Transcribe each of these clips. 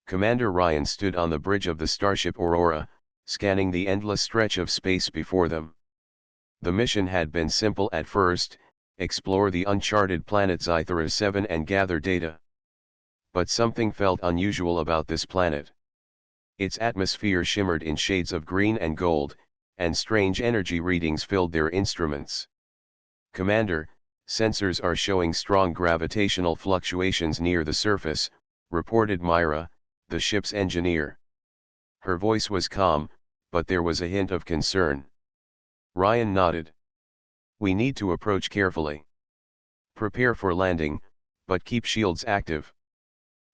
Commander Ryan stood on the bridge of the starship Aurora, scanning the endless stretch of space before them. The mission had been simple at first: explore the uncharted planet Zythera 7 and gather data. But something felt unusual about this planet. Its atmosphere shimmered in shades of green and gold, and strange energy readings filled their instruments. "Commander, sensors are showing strong gravitational fluctuations near the surface," reported Myra, the ship's engineer. Her voice was calm, but there was a hint of concern. Ryan nodded. "We need to approach carefully. Prepare for landing, but keep shields active.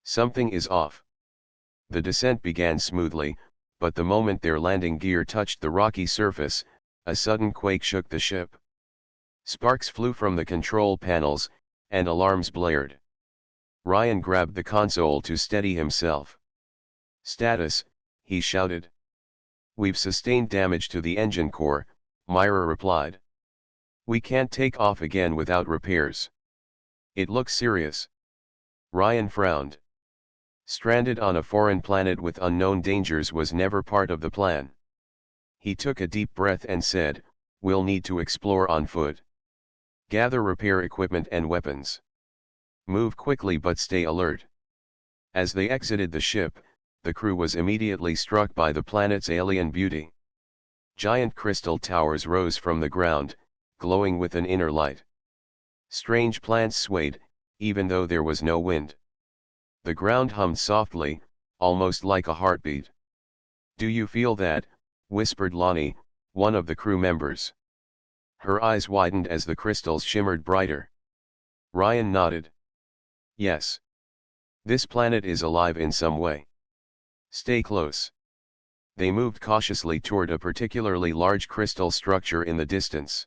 Something is off." The descent began smoothly, but the moment their landing gear touched the rocky surface, a sudden quake shook the ship. Sparks flew from the control panels, and alarms blared. Ryan grabbed the console to steady himself. "Status," he shouted. "We've sustained damage to the engine core," Myra replied. "We can't take off again without repairs." "It looks serious." Ryan frowned. Stranded on a foreign planet with unknown dangers was never part of the plan. He took a deep breath and said, "We'll need to explore on foot. Gather repair equipment and weapons. Move quickly but stay alert." As they exited the ship, the crew was immediately struck by the planet's alien beauty. Giant crystal towers rose from the ground, glowing with an inner light. Strange plants swayed, even though there was no wind. The ground hummed softly, almost like a heartbeat. "Do you feel that?" whispered Lonnie, one of the crew members. Her eyes widened as the crystals shimmered brighter. Ryan nodded. "Yes. This planet is alive in some way. Stay close." They moved cautiously toward a particularly large crystal structure in the distance.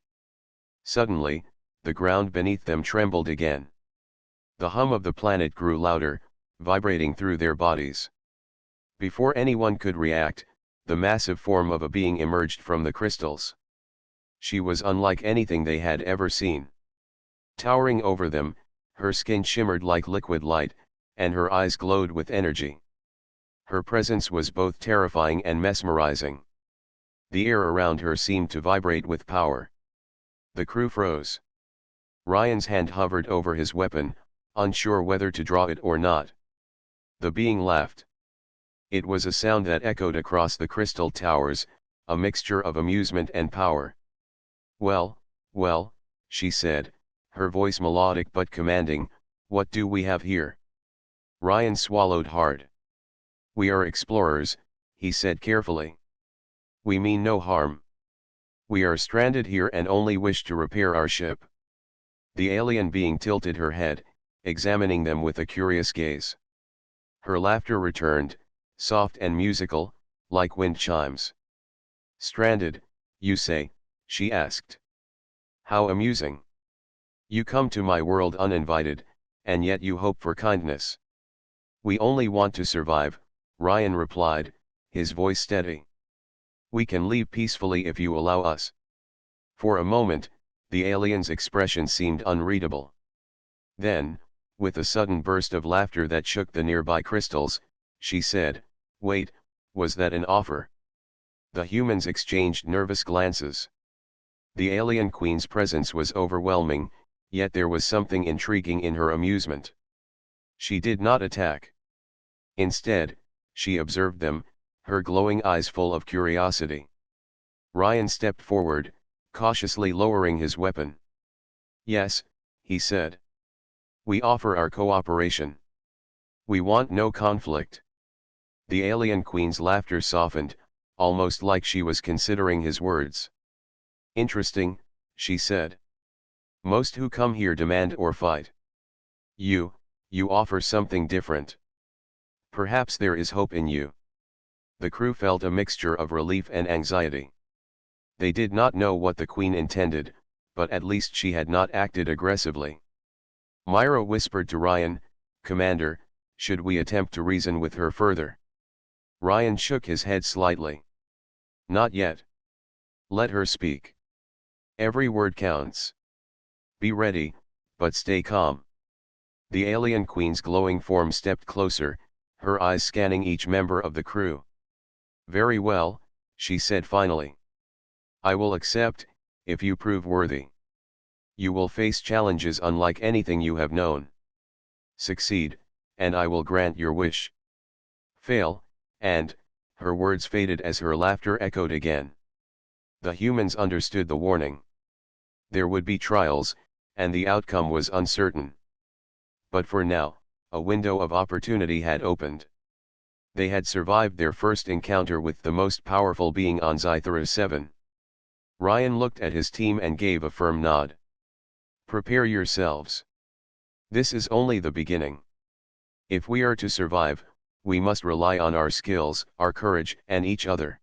Suddenly, the ground beneath them trembled again. The hum of the planet grew louder, vibrating through their bodies. Before anyone could react, the massive form of a being emerged from the crystals. She was unlike anything they had ever seen. Towering over them, her skin shimmered like liquid light, and her eyes glowed with energy. Her presence was both terrifying and mesmerizing. The air around her seemed to vibrate with power. The crew froze. Ryan's hand hovered over his weapon, unsure whether to draw it or not. The being laughed. It was a sound that echoed across the crystal towers, a mixture of amusement and power. Well, she said, her voice melodic but commanding, "what do we have here?" Ryan swallowed hard. "We are explorers," he said carefully. "We mean no harm. We are stranded here and only wish to repair our ship." The alien being tilted her head, examining them with a curious gaze. Her laughter returned, soft and musical, like wind chimes. "Stranded, you say?" she asked. "How amusing. You come to my world uninvited, and yet you hope for kindness." "We only want to survive," Ryan replied, his voice steady. "We can leave peacefully if you allow us." For a moment, the alien's expression seemed unreadable. Then, with a sudden burst of laughter that shook the nearby crystals, she said, "Wait, was that an offer?" The humans exchanged nervous glances. The alien queen's presence was overwhelming, yet there was something intriguing in her amusement. She did not attack. Instead, she observed them, her glowing eyes full of curiosity. Ryan stepped forward, cautiously lowering his weapon. "Yes," he said. "We offer our cooperation. We want no conflict." The alien queen's laughter softened, almost like she was considering his words. "Interesting," she said. "Most who come here demand or fight. You offer something different. Perhaps there is hope in you." The crew felt a mixture of relief and anxiety. They did not know what the queen intended, but at least she had not acted aggressively. Myra whispered to Ryan, "Commander, should we attempt to reason with her further?" Ryan shook his head slightly. "Not yet. Let her speak. Every word counts. Be ready, but stay calm." The alien queen's glowing form stepped closer, her eyes scanning each member of the crew. "Very well," she said finally. "I will accept, if you prove worthy. You will face challenges unlike anything you have known. Succeed, and I will grant your wish. Fail, and," her words faded as her laughter echoed again. The humans understood the warning. There would be trials, and the outcome was uncertain. But for now, a window of opportunity had opened. They had survived their first encounter with the most powerful being on Scifi 7. Ryan looked at his team and gave a firm nod. "Prepare yourselves. This is only the beginning. If we are to survive, we must rely on our skills, our courage, and each other."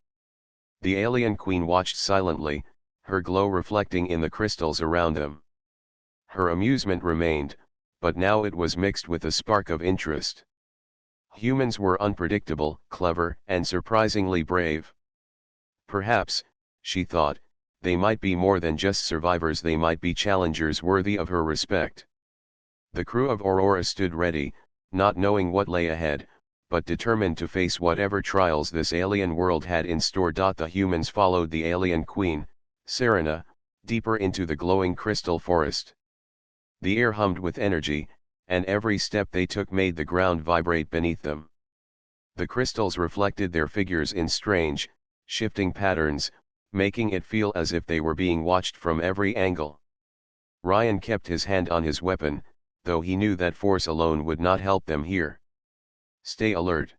The alien queen watched silently, her glow reflecting in the crystals around them. Her amusement remained, but now it was mixed with a spark of interest. Humans were unpredictable, clever, and surprisingly brave. Perhaps, she thought, they might be more than just survivors, they might be challengers worthy of her respect. The crew of Aurora stood ready, not knowing what lay ahead, but determined to face whatever trials this alien world had in store. The humans followed the alien queen, Serena, deeper into the glowing crystal forest. The air hummed with energy, and every step they took made the ground vibrate beneath them. The crystals reflected their figures in strange, shifting patterns, making it feel as if they were being watched from every angle. Ryan kept his hand on his weapon, though he knew that force alone would not help them here. "Stay alert.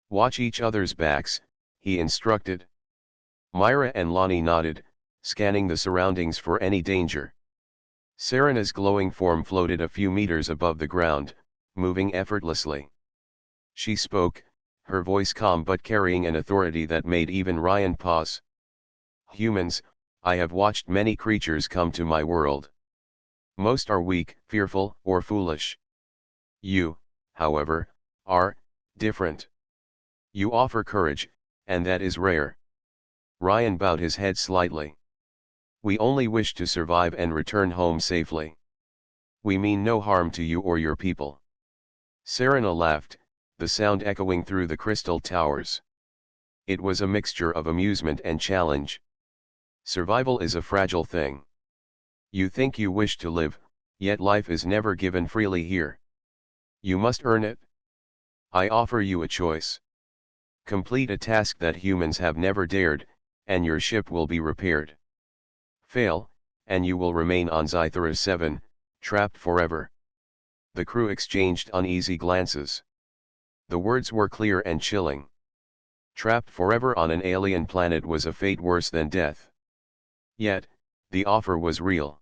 Watch each other's backs," he instructed. Myra and Lonnie nodded, scanning the surroundings for any danger. Serena's glowing form floated a few meters above the ground, moving effortlessly. She spoke, her voice calm but carrying an authority that made even Ryan pause. "Humans, I have watched many creatures come to my world. Most are weak, fearful, or foolish. You, however, are different. You offer courage, and that is rare." Ryan bowed his head slightly. "We only wish to survive and return home safely. We mean no harm to you or your people." Serena laughed, the sound echoing through the crystal towers. It was a mixture of amusement and challenge. Survival is a fragile thing. You think you wish to live, yet life is never given freely here. You must earn it. I offer you a choice. Complete a task that humans have never dared, and your ship will be repaired. Fail, and you will remain on Scifi 7, trapped forever. The crew exchanged uneasy glances. The words were clear and chilling. Trapped forever on an alien planet was a fate worse than death. Yet, the offer was real.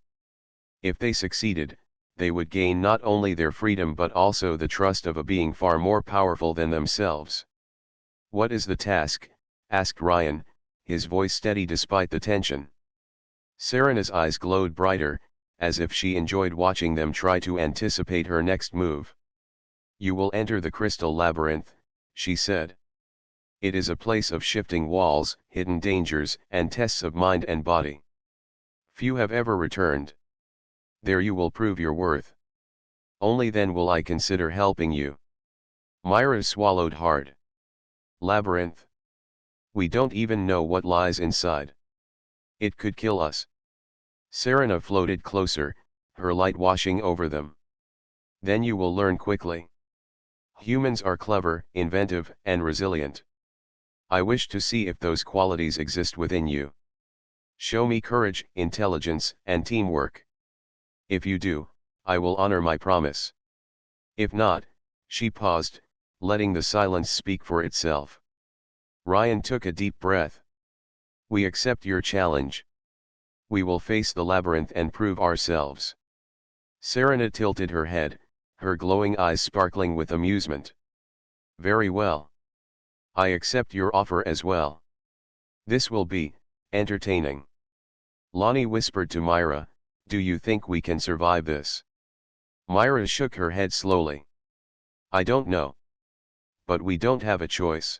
If they succeeded, they would gain not only their freedom but also the trust of a being far more powerful than themselves. "What is the task?" asked Ryan, his voice steady despite the tension. Serena's eyes glowed brighter, as if she enjoyed watching them try to anticipate her next move. "You will enter the crystal labyrinth," she said. "It is a place of shifting walls, hidden dangers, and tests of mind and body. Few have ever returned. There you will prove your worth. Only then will I consider helping you." Myra swallowed hard. "Labyrinth. We don't even know what lies inside. It could kill us." Serena floated closer, her light washing over them. "Then you will learn quickly. Humans are clever, inventive, and resilient. I wish to see if those qualities exist within you. Show me courage, intelligence, and teamwork. If you do, I will honor my promise. If not," she paused, letting the silence speak for itself. Ryan took a deep breath. "We accept your challenge. We will face the labyrinth and prove ourselves." Serena tilted her head, her glowing eyes sparkling with amusement. "Very well. I accept your offer as well. This will be entertaining." Lonnie whispered to Myra, "Do you think we can survive this?" Myra shook her head slowly. "I don't know. But we don't have a choice.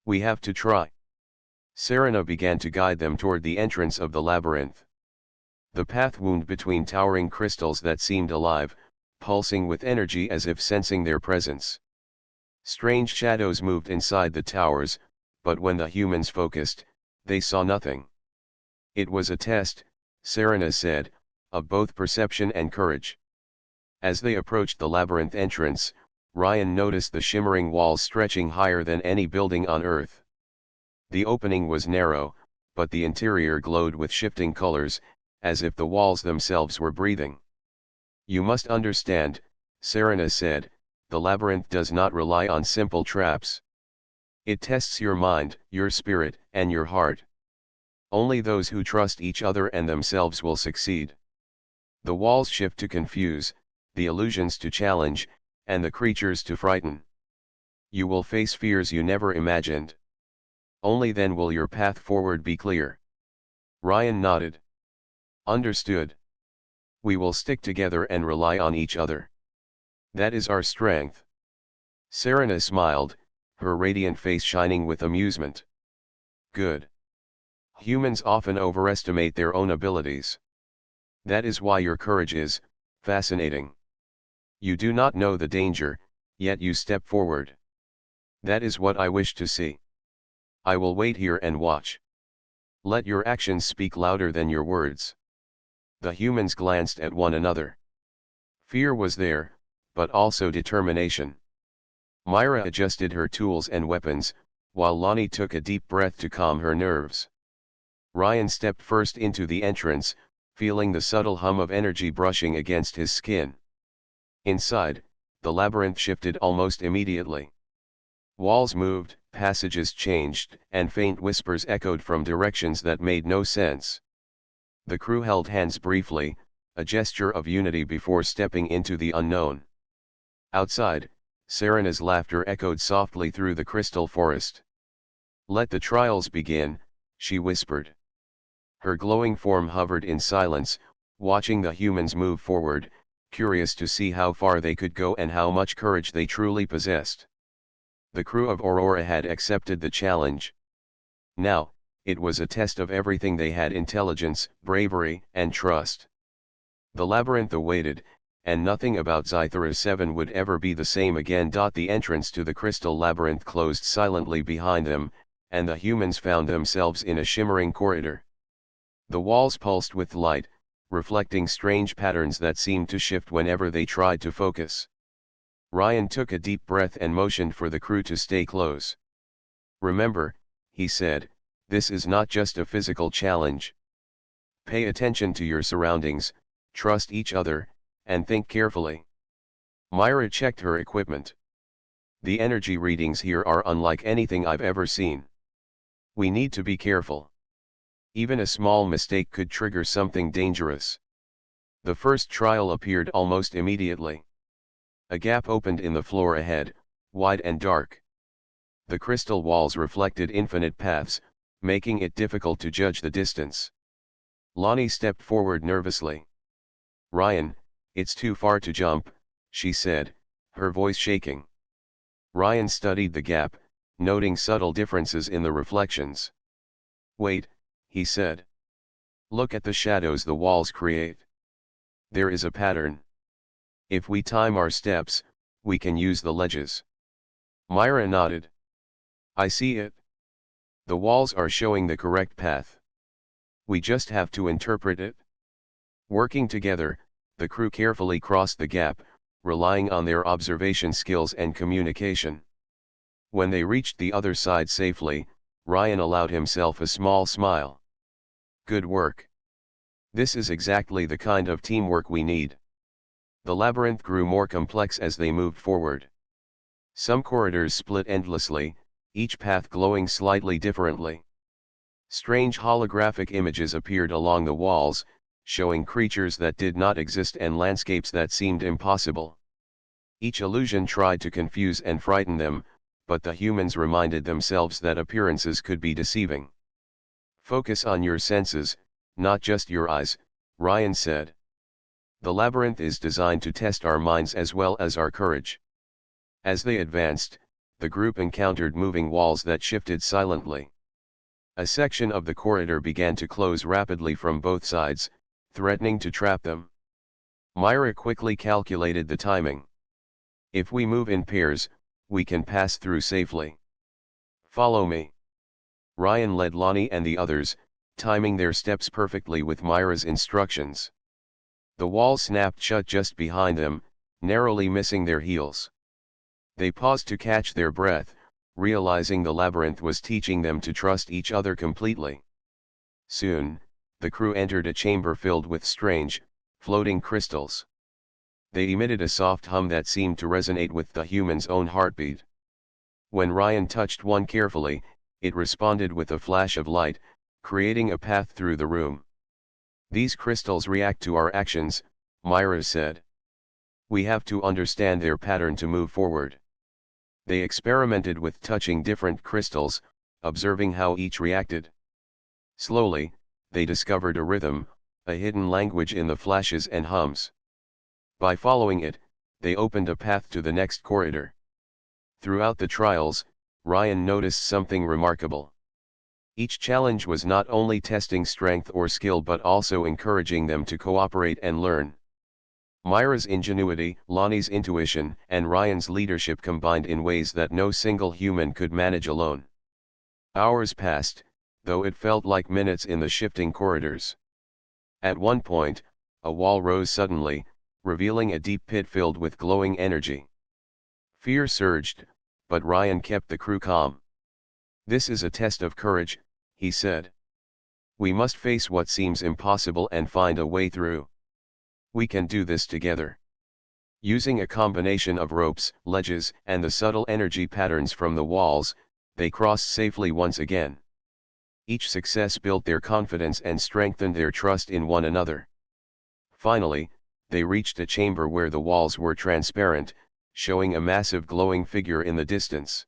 We have to try." Serena began to guide them toward the entrance of the labyrinth. The path wound between towering crystals that seemed alive, pulsing with energy as if sensing their presence. Strange shadows moved inside the towers, but when the humans focused, they saw nothing. It was a test, Serena said, of both perception and courage. As they approached the labyrinth entrance, Ryan noticed the shimmering walls stretching higher than any building on Earth. The opening was narrow, but the interior glowed with shifting colors, as if the walls themselves were breathing. You must understand, Serena said, the labyrinth does not rely on simple traps. It tests your mind, your spirit, and your heart. Only those who trust each other and themselves will succeed. The walls shift to confuse, the illusions to challenge, and the creatures to frighten. You will face fears you never imagined. Only then will your path forward be clear. Ryan nodded. Understood. We will stick together and rely on each other. That is our strength. Serena smiled, her radiant face shining with amusement. Good. Humans often overestimate their own abilities. That is why your courage is fascinating. You do not know the danger, yet you step forward. That is what I wish to see. I will wait here and watch. Let your actions speak louder than your words. The humans glanced at one another. Fear was there, but also determination. Myra adjusted her tools and weapons, while Lonnie took a deep breath to calm her nerves. Ryan stepped first into the entrance, feeling the subtle hum of energy brushing against his skin. Inside, the labyrinth shifted almost immediately. Walls moved, passages changed, and faint whispers echoed from directions that made no sense. The crew held hands briefly, a gesture of unity before stepping into the unknown. Outside, Serena's laughter echoed softly through the crystal forest. Let the trials begin, she whispered. Her glowing form hovered in silence, watching the humans move forward, curious to see how far they could go and how much courage they truly possessed. The crew of Aurora had accepted the challenge. Now, it was a test of everything they had: intelligence, bravery, and trust. The labyrinth awaited, and nothing about Zythera 7 would ever be the same again. The entrance to the crystal labyrinth closed silently behind them, and the humans found themselves in a shimmering corridor. The walls pulsed with light, reflecting strange patterns that seemed to shift whenever they tried to focus. Ryan took a deep breath and motioned for the crew to stay close. Remember, he said, this is not just a physical challenge. Pay attention to your surroundings, trust each other, and think carefully. Myra checked her equipment. The energy readings here are unlike anything I've ever seen. We need to be careful. Even a small mistake could trigger something dangerous. The first trial appeared almost immediately. A gap opened in the floor ahead, wide and dark. The crystal walls reflected infinite paths, making it difficult to judge the distance. Lonnie stepped forward nervously. Ryan, it's too far to jump, she said, her voice shaking. Ryan studied the gap, noting subtle differences in the reflections. Wait, he said. Look at the shadows the walls create. There is a pattern. If we time our steps, we can use the ledges. Myra nodded. I see it. The walls are showing the correct path. We just have to interpret it. Working together, the crew carefully crossed the gap, relying on their observation skills and communication. When they reached the other side safely, Ryan allowed himself a small smile. Good work. This is exactly the kind of teamwork we need. The labyrinth grew more complex as they moved forward. Some corridors split endlessly, each path glowing slightly differently. Strange holographic images appeared along the walls, showing creatures that did not exist and landscapes that seemed impossible. Each illusion tried to confuse and frighten them, but the humans reminded themselves that appearances could be deceiving. Focus on your senses, not just your eyes, Ryan said. The labyrinth is designed to test our minds as well as our courage. As they advanced, the group encountered moving walls that shifted silently. A section of the corridor began to close rapidly from both sides, threatening to trap them. Myra quickly calculated the timing. If we move in pairs, we can pass through safely. Follow me. Ryan led Lonnie and the others, timing their steps perfectly with Myra's instructions. The wall snapped shut just behind them, narrowly missing their heels. They paused to catch their breath, realizing the labyrinth was teaching them to trust each other completely. Soon, the crew entered a chamber filled with strange, floating crystals. They emitted a soft hum that seemed to resonate with the human's own heartbeat. When Ryan touched one carefully, it responded with a flash of light, creating a path through the room. These crystals react to our actions, Myra said. We have to understand their pattern to move forward. They experimented with touching different crystals, observing how each reacted. Slowly, they discovered a rhythm, a hidden language in the flashes and hums. By following it, they opened a path to the next corridor. Throughout the trials, Ryan noticed something remarkable. Each challenge was not only testing strength or skill but also encouraging them to cooperate and learn. Myra's ingenuity, Lonnie's intuition, and Ryan's leadership combined in ways that no single human could manage alone. Hours passed, though it felt like minutes in the shifting corridors. At one point, a wall rose suddenly, revealing a deep pit filled with glowing energy. Fear surged, but Ryan kept the crew calm. This is a test of courage, he said. We must face what seems impossible and find a way through. We can do this together. Using a combination of ropes, ledges, and the subtle energy patterns from the walls, they crossed safely once again. Each success built their confidence and strengthened their trust in one another. Finally, they reached a chamber where the walls were transparent, showing a massive glowing figure in the distance.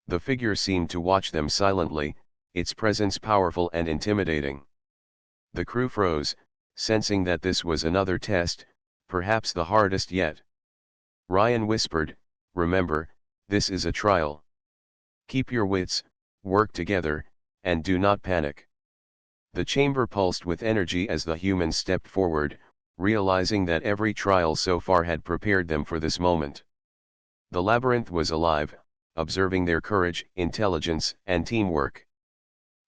The figure seemed to watch them silently, its presence powerful and intimidating. The crew froze, sensing that this was another test, perhaps the hardest yet. Ryan whispered, "Remember, this is a trial. Keep your wits, work together, and do not panic." The chamber pulsed with energy as the humans stepped forward, realizing that every trial so far had prepared them for this moment. The labyrinth was alive, observing their courage, intelligence, and teamwork.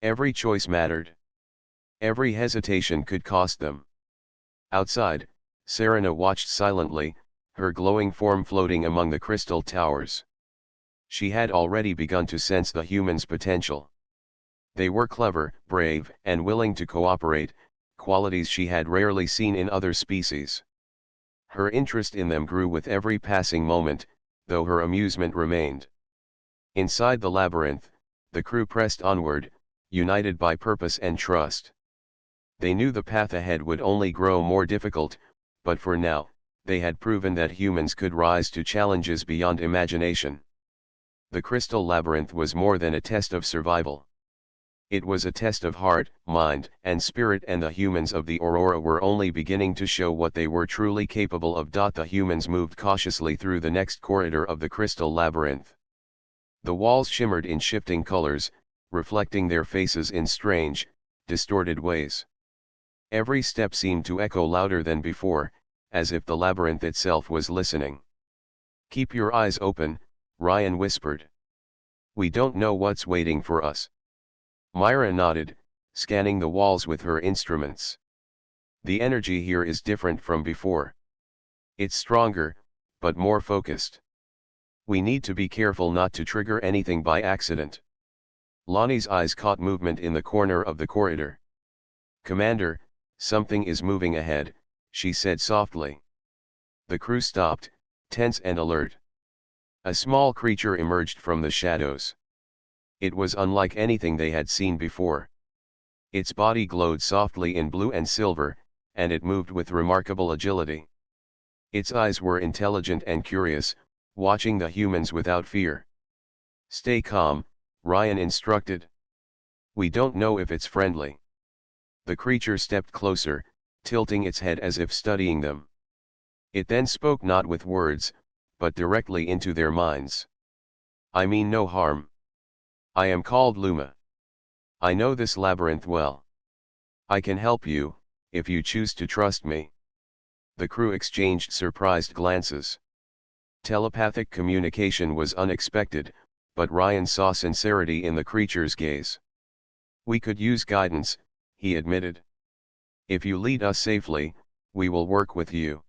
Every choice mattered. Every hesitation could cost them. Outside, Serena watched silently, her glowing form floating among the crystal towers. She had already begun to sense the humans' potential. They were clever, brave, and willing to cooperate, qualities she had rarely seen in other species. Her interest in them grew with every passing moment, though her amusement remained. Inside the labyrinth, the crew pressed onward, united by purpose and trust. They knew the path ahead would only grow more difficult, but for now, they had proven that humans could rise to challenges beyond imagination. The crystal labyrinth was more than a test of survival. It was a test of heart, mind, and spirit, and the humans of the Aurora were only beginning to show what they were truly capable of. The humans moved cautiously through the next corridor of the crystal labyrinth. The walls shimmered in shifting colors, reflecting their faces in strange, distorted ways. Every step seemed to echo louder than before, as if the labyrinth itself was listening. "Keep your eyes open," Ryan whispered. "We don't know what's waiting for us." Myra nodded, scanning the walls with her instruments. "The energy here is different from before. It's stronger, but more focused. We need to be careful not to trigger anything by accident." Lonnie's eyes caught movement in the corner of the corridor. "Commander, something is moving ahead," she said softly. The crew stopped, tense and alert. A small creature emerged from the shadows. It was unlike anything they had seen before. Its body glowed softly in blue and silver, and it moved with remarkable agility. Its eyes were intelligent and curious, watching the humans without fear. "Stay calm," Ryan instructed. "We don't know if it's friendly." The creature stepped closer, tilting its head as if studying them. It then spoke not with words, but directly into their minds. "I mean no harm. I am called Luma. I know this labyrinth well. I can help you, if you choose to trust me." The crew exchanged surprised glances. Telepathic communication was unexpected, but Ryan saw sincerity in the creature's gaze. "We could use guidance," he admitted. "If you lead us safely, we will work with you."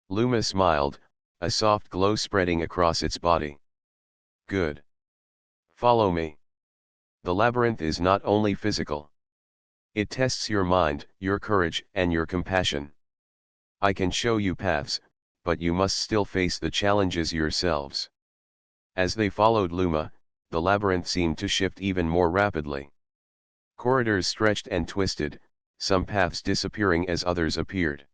Luma smiled, a soft glow spreading across its body. "Good. Follow me. The labyrinth is not only physical. It tests your mind, your courage, and your compassion. I can show you paths, but you must still face the challenges yourselves." As they followed Luma, the labyrinth seemed to shift even more rapidly. Corridors stretched and twisted, some paths disappearing as others appeared.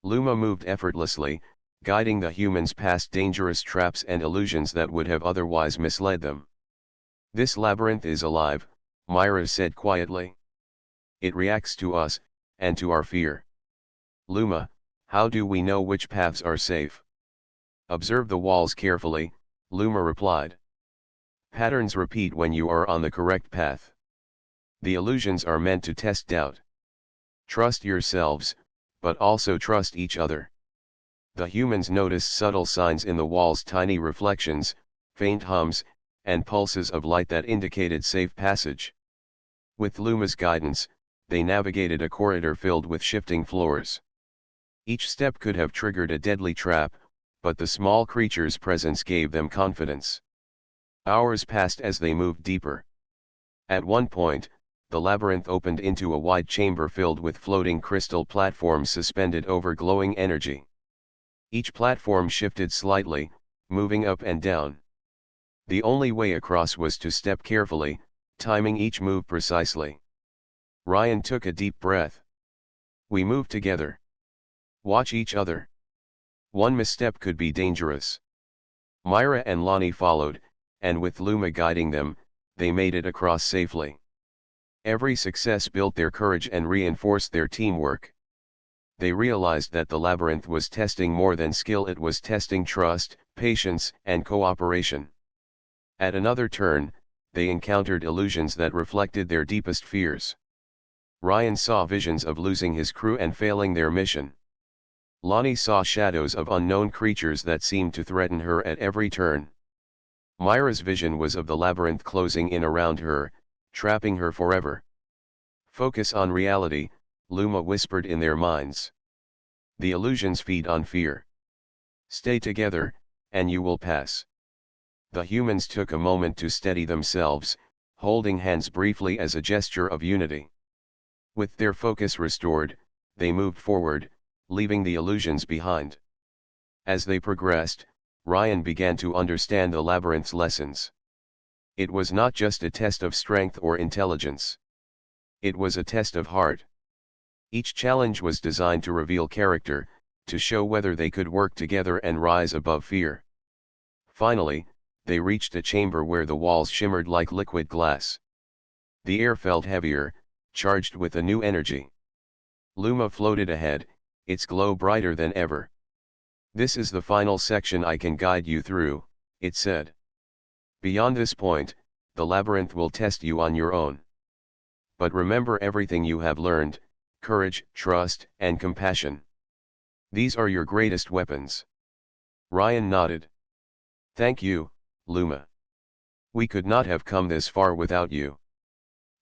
Luma moved effortlessly, guiding the humans past dangerous traps and illusions that would have otherwise misled them. "This labyrinth is alive," Myra said quietly. "It reacts to us, and to our fear." "Luma, how do we know which paths are safe?" "Observe the walls carefully," Luma replied. "Patterns repeat when you are on the correct path. The illusions are meant to test doubt. Trust yourselves, but also trust each other." The humans noticed subtle signs in the walls, tiny reflections, faint hums, and pulses of light that indicated safe passage. With Luma's guidance, they navigated a corridor filled with shifting floors. Each step could have triggered a deadly trap, but the small creature's presence gave them confidence. Hours passed as they moved deeper. At one point, the labyrinth opened into a wide chamber filled with floating crystal platforms suspended over glowing energy. Each platform shifted slightly, moving up and down. The only way across was to step carefully, timing each move precisely. Ryan took a deep breath. "We move together. Watch each other. One misstep could be dangerous." Myra and Lonnie followed, and with Luma guiding them, they made it across safely. Every success built their courage and reinforced their teamwork. They realized that the labyrinth was testing more than skill, it was testing trust, patience, and cooperation. At another turn, they encountered illusions that reflected their deepest fears. Ryan saw visions of losing his crew and failing their mission. Lonnie saw shadows of unknown creatures that seemed to threaten her at every turn. Myra's vision was of the labyrinth closing in around her, trapping her forever. "Focus on reality," Luma whispered in their minds. "The illusions feed on fear. Stay together, and you will pass." The humans took a moment to steady themselves, holding hands briefly as a gesture of unity. With their focus restored, they moved forward, leaving the illusions behind. As they progressed, Ryan began to understand the labyrinth's lessons. It was not just a test of strength or intelligence. It was a test of heart. Each challenge was designed to reveal character, to show whether they could work together and rise above fear. Finally, they reached a chamber where the walls shimmered like liquid glass. The air felt heavier, charged with a new energy. Luma floated ahead, its glow brighter than ever. "This is the final section I can guide you through," it said. "Beyond this point, the labyrinth will test you on your own. But remember everything you have learned: courage, trust, and compassion. These are your greatest weapons." Ryan nodded. "Thank you, Luma. We could not have come this far without you."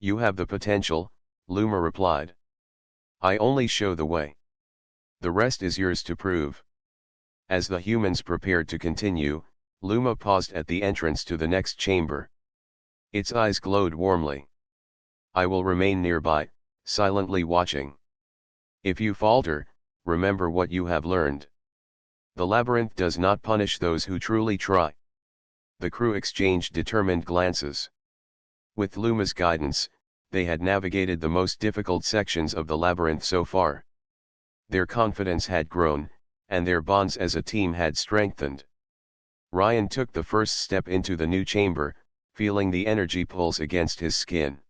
"You have the potential," Luma replied. "I only show the way. The rest is yours to prove." As the humans prepared to continue, Luma paused at the entrance to the next chamber. Its eyes glowed warmly. "I will remain nearby, silently watching. If you falter, remember what you have learned. The labyrinth does not punish those who truly try." The crew exchanged determined glances. With Luma's guidance, they had navigated the most difficult sections of the labyrinth so far. Their confidence had grown, and their bonds as a team had strengthened. Ryan took the first step into the new chamber, feeling the energy pulse against his skin.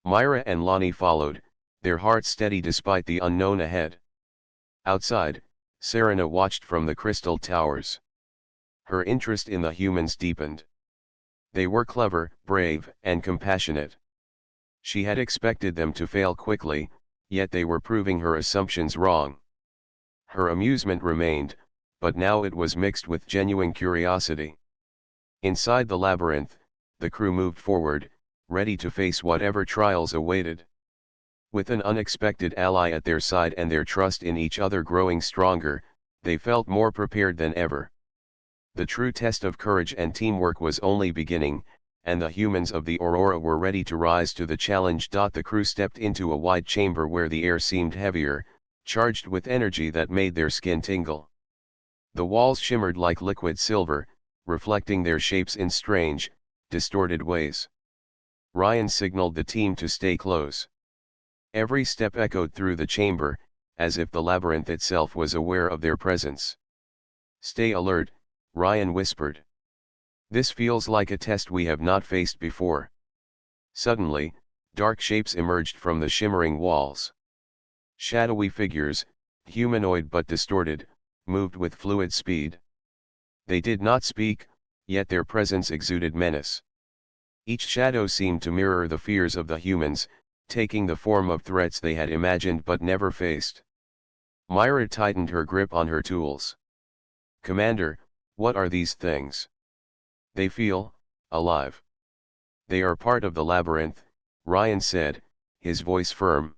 Myra and Lonnie followed, their hearts steady despite the unknown ahead. Outside, Serena watched from the crystal towers. Her interest in the humans deepened. They were clever, brave, and compassionate. She had expected them to fail quickly, yet they were proving her assumptions wrong. Her amusement remained, but now it was mixed with genuine curiosity. Inside the labyrinth, the crew moved forward, ready to face whatever trials awaited. With an unexpected ally at their side and their trust in each other growing stronger, they felt more prepared than ever. The true test of courage and teamwork was only beginning, and the humans of the Aurora were ready to rise to the challenge. The crew stepped into a wide chamber where the air seemed heavier, charged with energy that made their skin tingle. The walls shimmered like liquid silver, reflecting their shapes in strange, distorted ways. Ryan signaled the team to stay close. Every step echoed through the chamber, as if the labyrinth itself was aware of their presence. "Stay alert," Ryan whispered. "This feels like a test we have not faced before." Suddenly, dark shapes emerged from the shimmering walls. Shadowy figures, humanoid but distorted, moved with fluid speed. They did not speak, yet their presence exuded menace. Each shadow seemed to mirror the fears of the humans, taking the form of threats they had imagined but never faced. Myra tightened her grip on her tools. "Commander, what are these things?" "They feel alive. They are part of the labyrinth," Ryan said, his voice firm.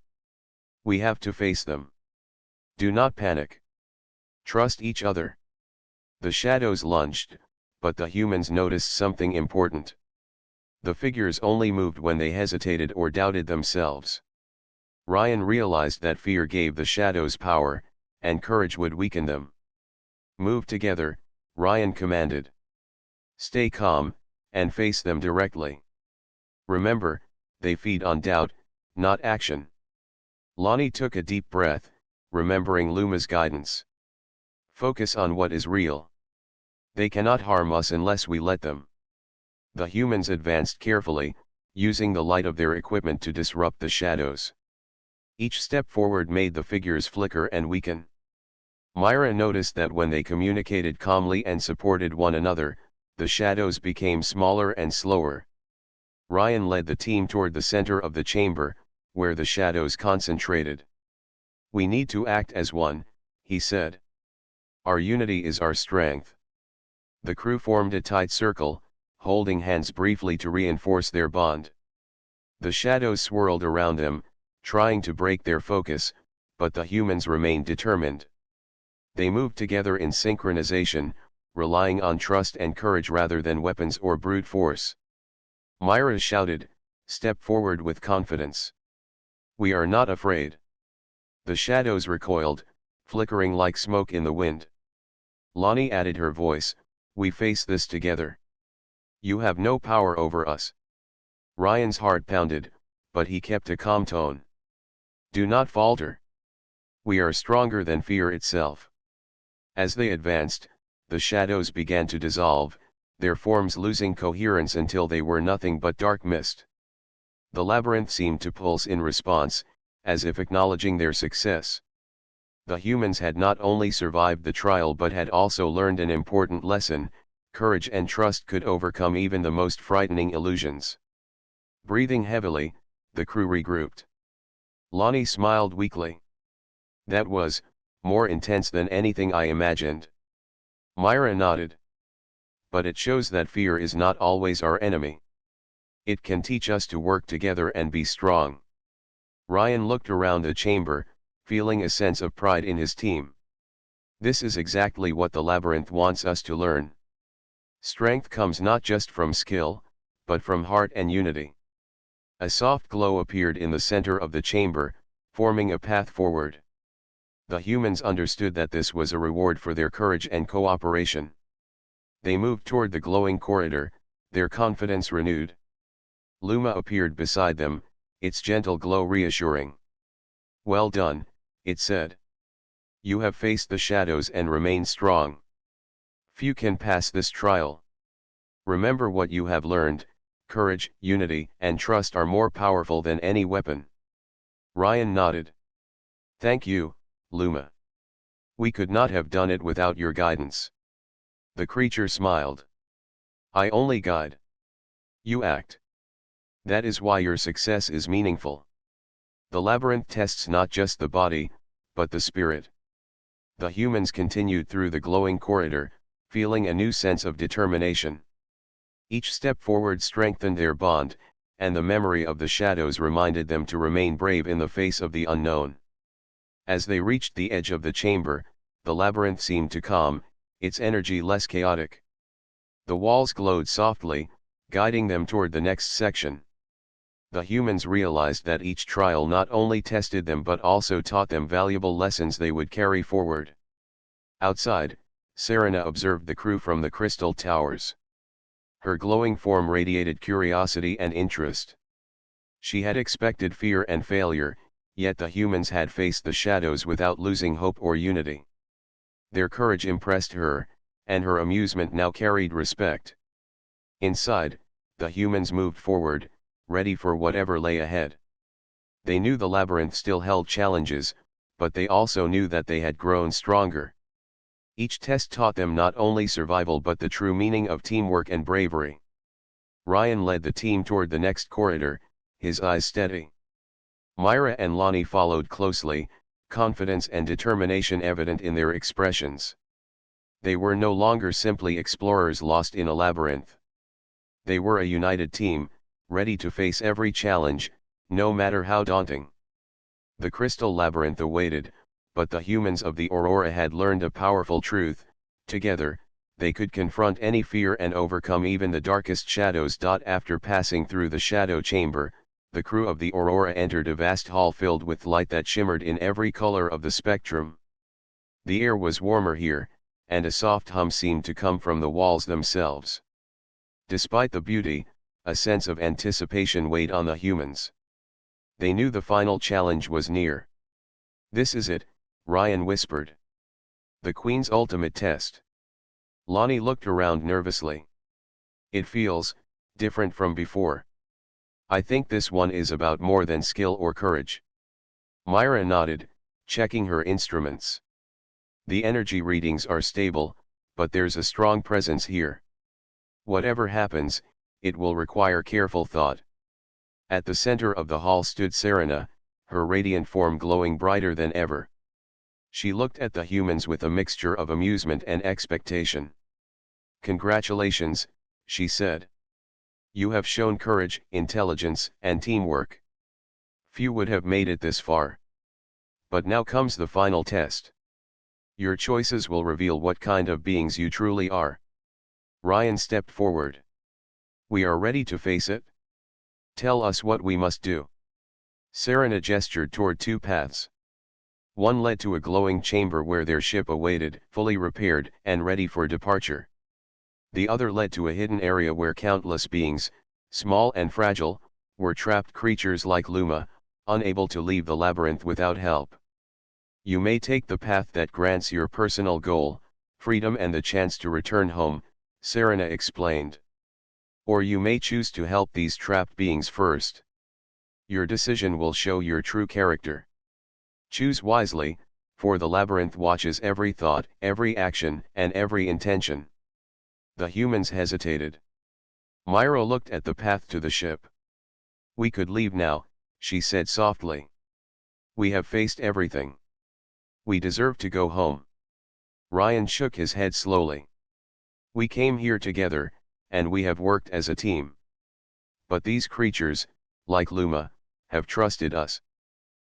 "We have to face them. Do not panic. Trust each other." The shadows lunged, but the humans noticed something important. The figures only moved when they hesitated or doubted themselves. Ryan realized that fear gave the shadows power, and courage would weaken them. "Move together," Ryan commanded. "Stay calm, and face them directly. Remember, they feed on doubt, not action." Lonnie took a deep breath, remembering Luma's guidance. "Focus on what is real. They cannot harm us unless we let them." The humans advanced carefully, using the light of their equipment to disrupt the shadows. Each step forward made the figures flicker and weaken. Myra noticed that when they communicated calmly and supported one another, the shadows became smaller and slower. Ryan led the team toward the center of the chamber, where the shadows concentrated. "We need to act as one," he said. "Our unity is our strength." The crew formed a tight circle, holding hands briefly to reinforce their bond. The shadows swirled around them, trying to break their focus, but the humans remained determined. They moved together in synchronization, relying on trust and courage rather than weapons or brute force. Myra shouted, "Step forward with confidence. We are not afraid." The shadows recoiled, flickering like smoke in the wind. Lonnie added her voice, "We face this together. You have no power over us." Ryan's heart pounded, but he kept a calm tone. "Do not falter. We are stronger than fear itself." As they advanced, the shadows began to dissolve, their forms losing coherence until they were nothing but dark mist. The labyrinth seemed to pulse in response, as if acknowledging their success. The humans had not only survived the trial but had also learned an important lesson: courage and trust could overcome even the most frightening illusions. Breathing heavily, the crew regrouped. Lonnie smiled weakly. "That was more intense than anything I imagined." Myra nodded. "But it shows that fear is not always our enemy. It can teach us to work together and be strong." Ryan looked around the chamber, feeling a sense of pride in his team. This is exactly what the labyrinth wants us to learn. Strength comes not just from skill, but from heart and unity. A soft glow appeared in the center of the chamber, forming a path forward. The humans understood that this was a reward for their courage and cooperation. They moved toward the glowing corridor, their confidence renewed. Luma appeared beside them, its gentle glow reassuring. "Well done," it said. "You have faced the shadows and remained strong. Few can pass this trial. Remember what you have learned: courage, unity, and trust are more powerful than any weapon." Ryan nodded. "Thank you, Luma. We could not have done it without your guidance." The creature smiled. "I only guide. You act. That is why your success is meaningful. The labyrinth tests not just the body, but the spirit. The humans continued through the glowing corridor, feeling a new sense of determination. Each step forward strengthened their bond, and the memory of the shadows reminded them to remain brave in the face of the unknown. As they reached the edge of the chamber, the labyrinth seemed to calm, its energy less chaotic. The walls glowed softly, guiding them toward the next section. The humans realized that each trial not only tested them but also taught them valuable lessons they would carry forward. Outside, Serena observed the crew from the crystal towers. Her glowing form radiated curiosity and interest. She had expected fear and failure, yet the humans had faced the shadows without losing hope or unity. Their courage impressed her, and her amusement now carried respect. Inside, the humans moved forward, ready for whatever lay ahead. They knew the labyrinth still held challenges, but they also knew that they had grown stronger. Each test taught them not only survival but the true meaning of teamwork and bravery. Ryan led the team toward the next corridor, his eyes steady. Myra and Lonnie followed closely, confidence and determination evident in their expressions. They were no longer simply explorers lost in a labyrinth. They were a united team, ready to face every challenge, no matter how daunting. The crystal labyrinth awaited, but the humans of the Aurora had learned a powerful truth: together, they could confront any fear and overcome even the darkest shadows. After passing through the shadow chamber, the crew of the Aurora entered a vast hall filled with light that shimmered in every color of the spectrum. The air was warmer here, and a soft hum seemed to come from the walls themselves. Despite the beauty, a sense of anticipation weighed on the humans. They knew the final challenge was near. "This is it," Ryan whispered. "The Queen's ultimate test." Lonnie looked around nervously. "It feels different from before. I think this one is about more than skill or courage." Myra nodded, checking her instruments. "The energy readings are stable, but there's a strong presence here. Whatever happens, it will require careful thought." At the center of the hall stood Serena, her radiant form glowing brighter than ever. She looked at the humans with a mixture of amusement and expectation. "Congratulations," she said. "You have shown courage, intelligence, and teamwork. Few would have made it this far. But now comes the final test. Your choices will reveal what kind of beings you truly are." Ryan stepped forward. "We are ready to face it. Tell us what we must do." Serena gestured toward two paths. One led to a glowing chamber where their ship awaited, fully repaired and ready for departure. The other led to a hidden area where countless beings, small and fragile, were trapped, creatures like Luma, unable to leave the labyrinth without help. "You may take the path that grants your personal goal, freedom and the chance to return home," Serena explained. "Or you may choose to help these trapped beings first. Your decision will show your true character. Choose wisely, for the labyrinth watches every thought, every action, and every intention." The humans hesitated. Myra looked at the path to the ship. "We could leave now," she said softly. "We have faced everything. We deserve to go home." Ryan shook his head slowly. "We came here together, and we have worked as a team. But these creatures, like Luma, have trusted us.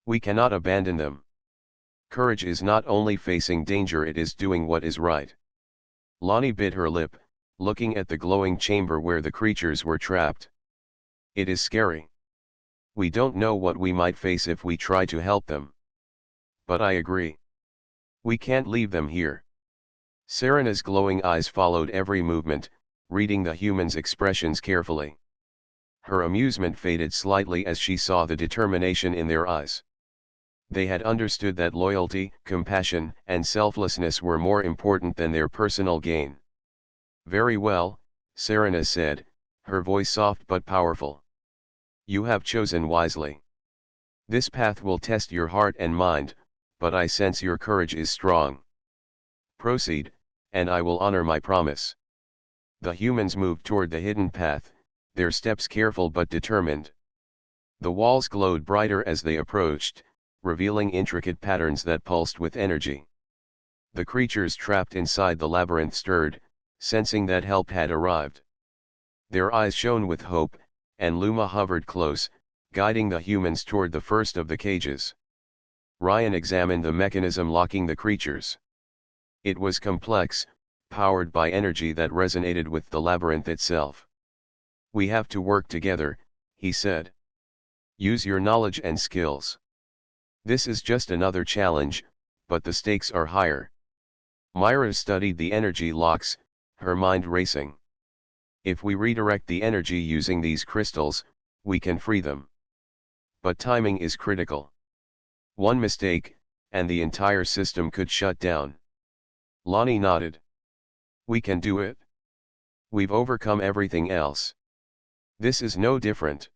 We cannot abandon them. Courage is not only facing danger, it is doing what is right." Lonnie bit her lip, looking at the glowing chamber where the creatures were trapped. "It is scary. We don't know what we might face if we try to help them. But I agree. We can't leave them here." Serena's glowing eyes followed every movement, reading the humans' expressions carefully. Her amusement faded slightly as she saw the determination in their eyes. They had understood that loyalty, compassion, and selflessness were more important than their personal gain. "Very well," Serena said, her voice soft but powerful. "You have chosen wisely. This path will test your heart and mind, but I sense your courage is strong. Proceed, and I will honor my promise." The humans moved toward the hidden path, their steps careful but determined. The walls glowed brighter as they approached, revealing intricate patterns that pulsed with energy. The creatures trapped inside the labyrinth stirred, sensing that help had arrived. Their eyes shone with hope, and Luma hovered close, guiding the humans toward the first of the cages. Ryan examined the mechanism locking the creatures. It was complex, powered by energy that resonated with the labyrinth itself. "We have to work together," he said. "Use your knowledge and skills. This is just another challenge, but the stakes are higher." Myra studied the energy locks, her mind racing. "If we redirect the energy using these crystals, we can free them. But timing is critical. One mistake, and the entire system could shut down." Lonnie nodded. "We can do it. We've overcome everything else. This is no different."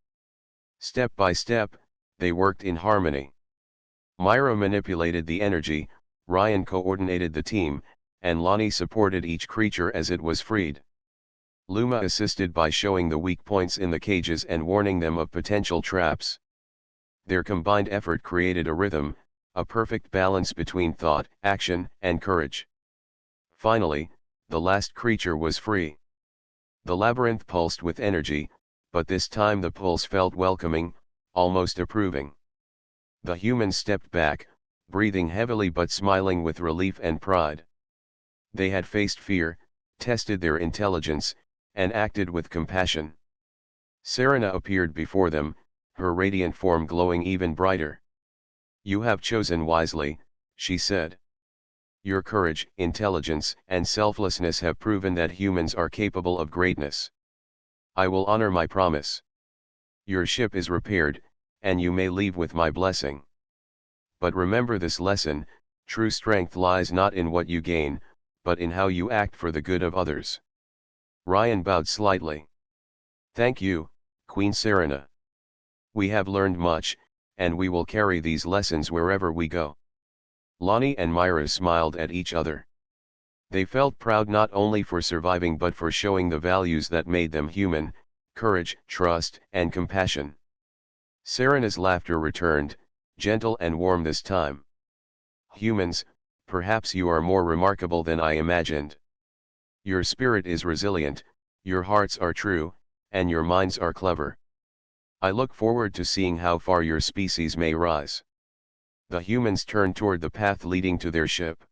Step by step, they worked in harmony. Myra manipulated the energy, Ryan coordinated the team, and Lonnie supported each creature as it was freed. Luma assisted by showing the weak points in the cages and warning them of potential traps. Their combined effort created a rhythm, a perfect balance between thought, action, and courage. Finally, the last creature was free. The labyrinth pulsed with energy, but this time the pulse felt welcoming, almost approving. The humans stepped back, breathing heavily but smiling with relief and pride. They had faced fear, tested their intelligence, and acted with compassion. Serena appeared before them, her radiant form glowing even brighter. "You have chosen wisely," she said. "Your courage, intelligence, and selflessness have proven that humans are capable of greatness. I will honor my promise. Your ship is repaired, and you may leave with my blessing. But remember this lesson: true strength lies not in what you gain, but in how you act for the good of others." Ryan bowed slightly. "Thank you, Queen Serena. We have learned much, and we will carry these lessons wherever we go." Lonnie and Myra smiled at each other. They felt proud not only for surviving but for showing the values that made them human: courage, trust, and compassion. Serena's laughter returned, gentle and warm this time. "Humans, perhaps you are more remarkable than I imagined. Your spirit is resilient, your hearts are true, and your minds are clever. I look forward to seeing how far your species may rise." The humans turned toward the path leading to their ship.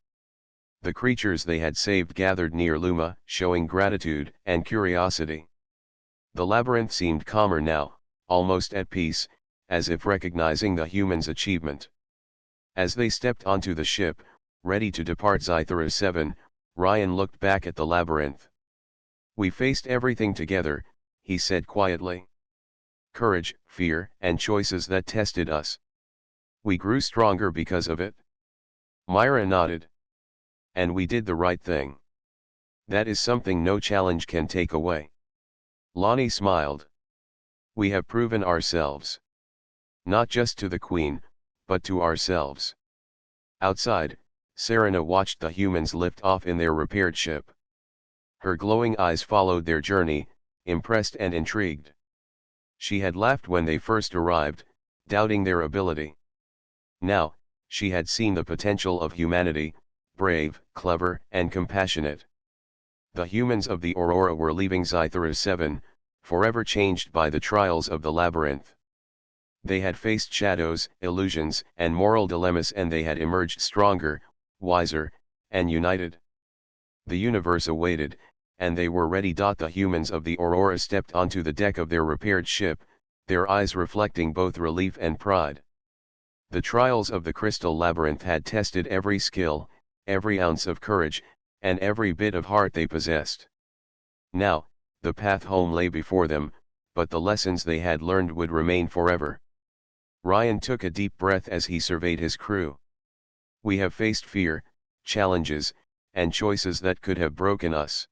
The creatures they had saved gathered near Luma, showing gratitude and curiosity. The labyrinth seemed calmer now, almost at peace, as if recognizing the humans' achievement. As they stepped onto the ship, ready to depart Sci-Fi 7, Ryan looked back at the labyrinth. "We faced everything together," he said quietly. "Courage, fear, and choices that tested us. We grew stronger because of it." Myra nodded. "And we did the right thing. That is something no challenge can take away." Lonnie smiled. "We have proven ourselves. Not just to the Queen, but to ourselves." Outside, Serena watched the humans lift off in their repaired ship. Her glowing eyes followed their journey, impressed and intrigued. She had laughed when they first arrived, doubting their ability. Now, she had seen the potential of humanity: brave, clever, and compassionate. The humans of the Aurora were leaving Sci-Fi 7, forever changed by the trials of the labyrinth. They had faced shadows, illusions, and moral dilemmas, and they had emerged stronger, wiser, and united. The universe awaited, and they were ready. The humans of the Aurora stepped onto the deck of their repaired ship, their eyes reflecting both relief and pride. The trials of the crystal labyrinth had tested every skill, every ounce of courage, and every bit of heart they possessed. Now, the path home lay before them, but the lessons they had learned would remain forever. Ryan took a deep breath as he surveyed his crew. "We have faced fear, challenges, and choices that could have broken us.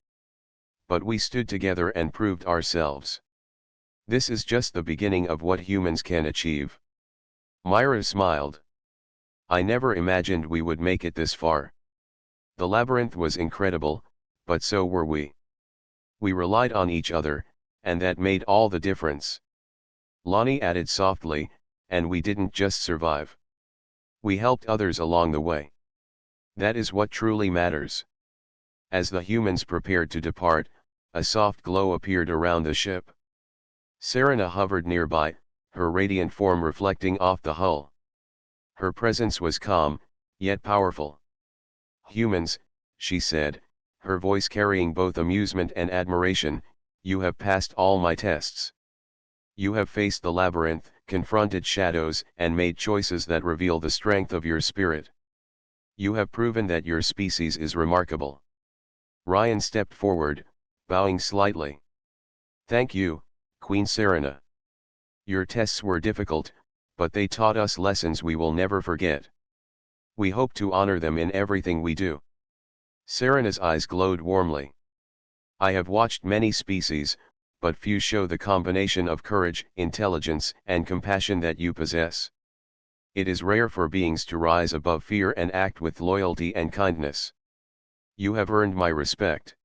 But we stood together and proved ourselves. This is just the beginning of what humans can achieve." Myra smiled. "I never imagined we would make it this far. The labyrinth was incredible, but so were we. We relied on each other, and that made all the difference." Lonnie added softly, "And we didn't just survive. We helped others along the way." That is what truly matters. As the humans prepared to depart, a soft glow appeared around the ship. Serena hovered nearby, her radiant form reflecting off the hull. Her presence was calm, yet powerful. "Humans," she said, her voice carrying both amusement and admiration, "you have passed all my tests. You have faced the labyrinth, confronted shadows, and made choices that reveal the strength of your spirit. You have proven that your species is remarkable." Ryan stepped forward, bowing slightly. "Thank you, Queen Serena. Your tests were difficult, but they taught us lessons we will never forget. We hope to honor them in everything we do." Serena's eyes glowed warmly. "I have watched many species, but few show the combination of courage, intelligence, and compassion that you possess. It is rare for beings to rise above fear and act with loyalty and kindness. You have earned my respect."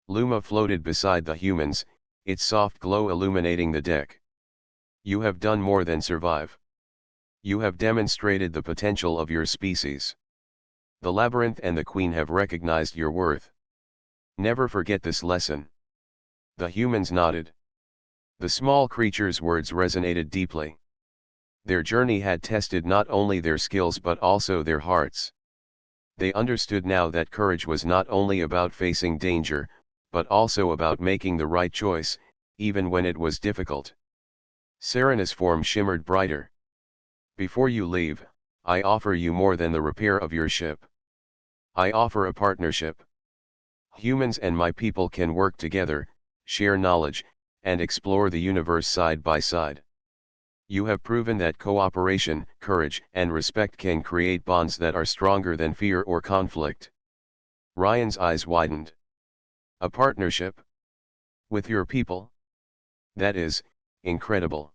Luma floated beside the humans, its soft glow illuminating the deck. "You have done more than survive. You have demonstrated the potential of your species. The labyrinth and the queen have recognized your worth. Never forget this lesson." The humans nodded. The small creature's words resonated deeply. Their journey had tested not only their skills but also their hearts. They understood now that courage was not only about facing danger, but also about making the right choice, even when it was difficult. Serena's form shimmered brighter. "Before you leave, I offer you more than the repair of your ship. I offer a partnership. Humans and my people can work together, share knowledge, and explore the universe side by side. You have proven that cooperation, courage, and respect can create bonds that are stronger than fear or conflict." Ryan's eyes widened. "A partnership? With your people? That is incredible.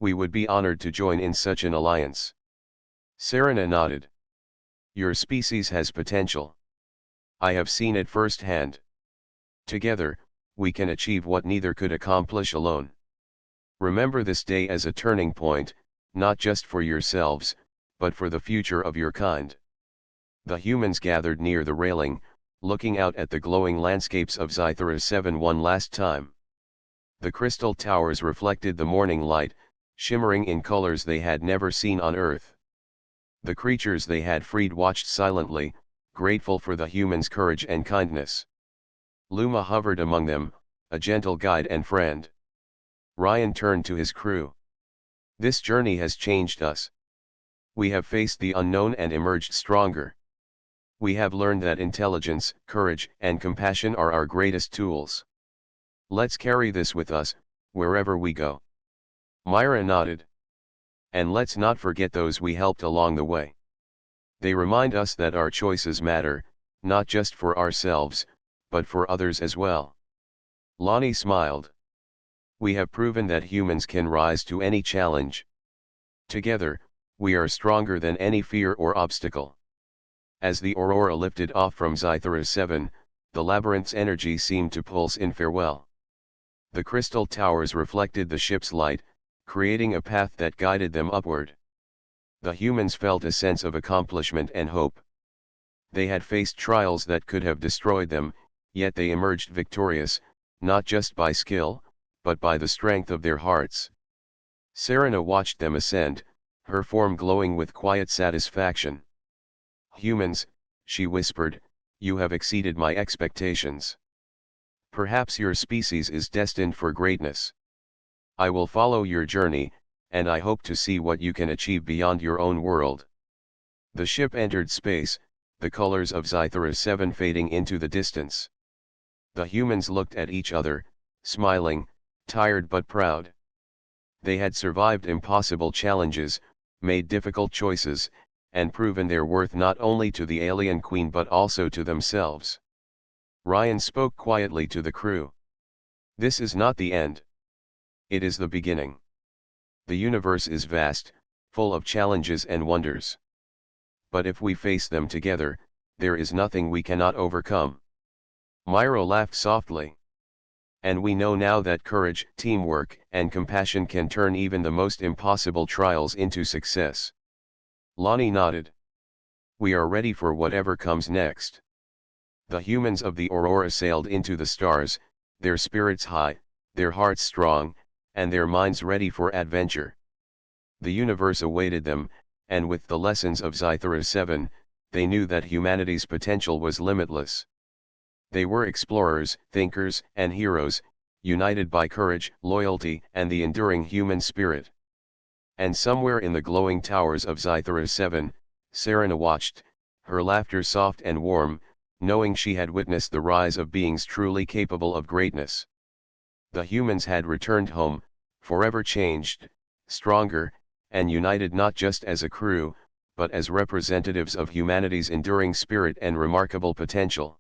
We would be honored to join in such an alliance." Serena nodded. "Your species has potential. I have seen it firsthand. Together, we can achieve what neither could accomplish alone. Remember this day as a turning point, not just for yourselves, but for the future of your kind." The humans gathered near the railing, looking out at the glowing landscapes of Sci-Fi 7 one last time. The crystal towers reflected the morning light, shimmering in colors they had never seen on Earth. The creatures they had freed watched silently, grateful for the humans' courage and kindness. Luma hovered among them, a gentle guide and friend. Ryan turned to his crew. "This journey has changed us. We have faced the unknown and emerged stronger. We have learned that intelligence, courage, and compassion are our greatest tools. Let's carry this with us, wherever we go." Myra nodded. "And let's not forget those we helped along the way. They remind us that our choices matter, not just for ourselves, but for others as well." Lonnie smiled. "We have proven that humans can rise to any challenge. Together, we are stronger than any fear or obstacle." As the Aurora lifted off from Sci-Fi 7, the labyrinth's energy seemed to pulse in farewell. The crystal towers reflected the ship's light, creating a path that guided them upward. The humans felt a sense of accomplishment and hope. They had faced trials that could have destroyed them, yet they emerged victorious, not just by skill, but by the strength of their hearts. Serena watched them ascend, her form glowing with quiet satisfaction. "Humans," she whispered, "you have exceeded my expectations. Perhaps your species is destined for greatness. I will follow your journey, and I hope to see what you can achieve beyond your own world." The ship entered space, the colors of Sci-Fi 7 fading into the distance. The humans looked at each other, smiling, tired but proud. They had survived impossible challenges, made difficult choices, and proven their worth not only to the alien queen but also to themselves. Ryan spoke quietly to the crew. "This is not the end. It is the beginning. The universe is vast, full of challenges and wonders. But if we face them together, there is nothing we cannot overcome." Myro laughed softly. "And we know now that courage, teamwork, and compassion can turn even the most impossible trials into success." Lonnie nodded. We are ready for whatever comes next. The humans of the Aurora sailed into the stars, their spirits high, their hearts strong, and their minds ready for adventure. The universe awaited them, and with the lessons of Sci-Fi 7, they knew that humanity's potential was limitless. They were explorers, thinkers, and heroes, united by courage, loyalty, and the enduring human spirit. And somewhere in the glowing towers of Sci-Fi 7, Serena watched, her laughter soft and warm, knowing she had witnessed the rise of beings truly capable of greatness. The humans had returned home, forever changed, stronger, and united not just as a crew, but as representatives of humanity's enduring spirit and remarkable potential.